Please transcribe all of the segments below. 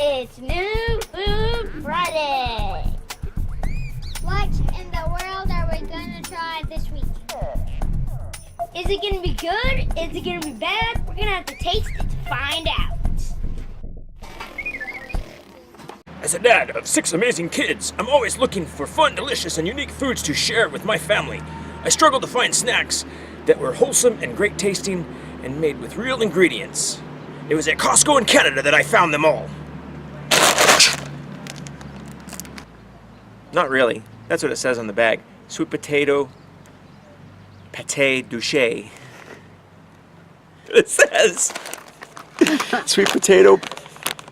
It's New Food Friday. What in the world are we gonna try this week? Is it gonna be good? Is it gonna be bad? We're gonna have to taste it to find out. As a dad of 6 amazing kids, I'm always looking for fun, delicious, and unique foods to share with my family. I struggled to find snacks that were wholesome and great tasting and made with real ingredients. It was at Costco in Canada that I found them all. Not really. That's what it says on the bag. Sweet potato pâté douché. It says sweet potato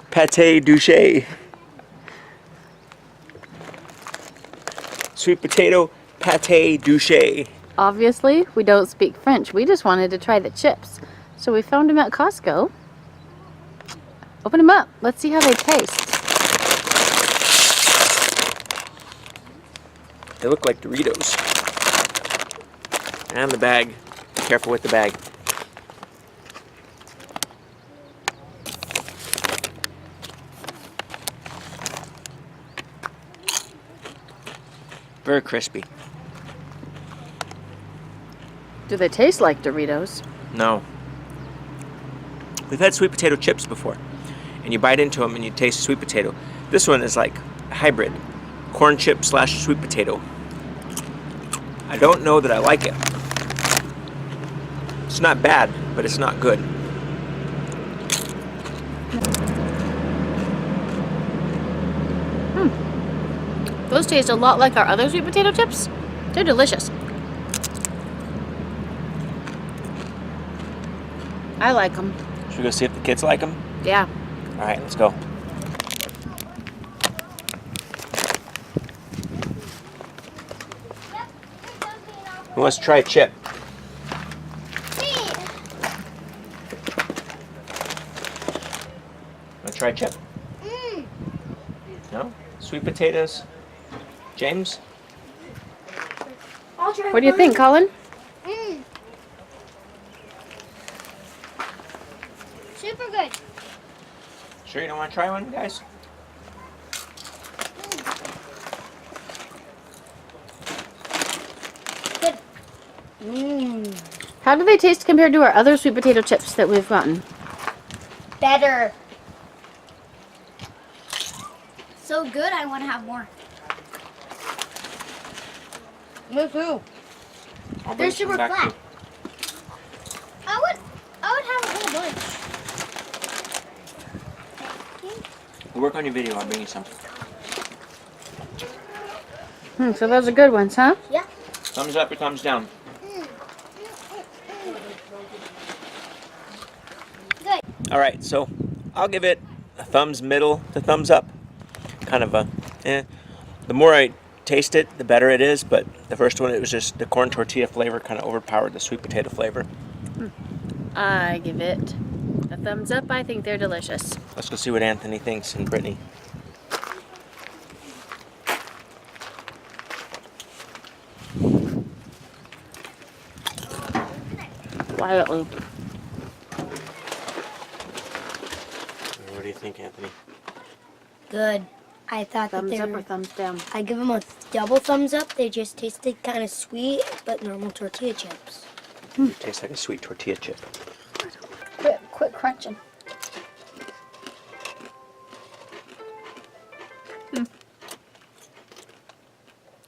pâté douché. Sweet potato pâté douché. Obviously, we don't speak French. We just wanted to try the chips. So we found them at Costco. Open them up. Let's see how they taste. They look like Doritos. And the bag. Be careful with the bag. Very crispy. Do they taste like Doritos? No. We've had sweet potato chips before. And you bite into them and you taste sweet potato. This one is like a hybrid. Corn chip / sweet potato. I don't know that I like it. It's not bad, but it's not good. Those taste a lot like our other sweet potato chips. They're delicious. I like them. Should we go see if the kids like them? Yeah. All right, let's go. Who wants to try a chip? Want to try a chip? No? Sweet potatoes? James? I'll try What do you think, Colin? Super good. Sure you don't want to try one, guys? Good. How do they taste compared to our other sweet potato chips that we've gotten? Better. So good, I want to have more. Me too. I'll bring They're some super back flat. too. I would have a whole bunch. We'll work on your video, I'll bring you some. So those are good ones, huh? Yeah. Thumbs up or thumbs down? Good. Alright, so I'll give it a thumbs middle to thumbs up. Kind of a The more I taste it, the better it is, but the first one, it was just the corn tortilla flavor kind of overpowered the sweet potato flavor. I give it a thumbs up. I think they're delicious. Let's go see what Anthony thinks and Brittany. Quietly. What do you think, Anthony? Good. I thought that Thumbs they up were... or thumbs down? I give them a double thumbs up. They just tasted kind of sweet, but normal tortilla chips. It tastes like a sweet tortilla chip. Quit crunching.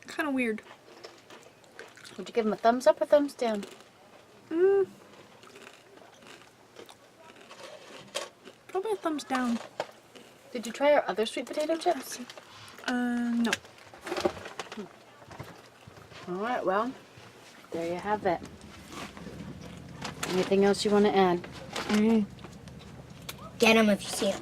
Kind of weird. Would you give them a thumbs up or thumbs down? Probably a thumbs down. Did you try our other sweet potato chips? No. Alright, well, there you have it. Anything else you want to add? Get them if you see them.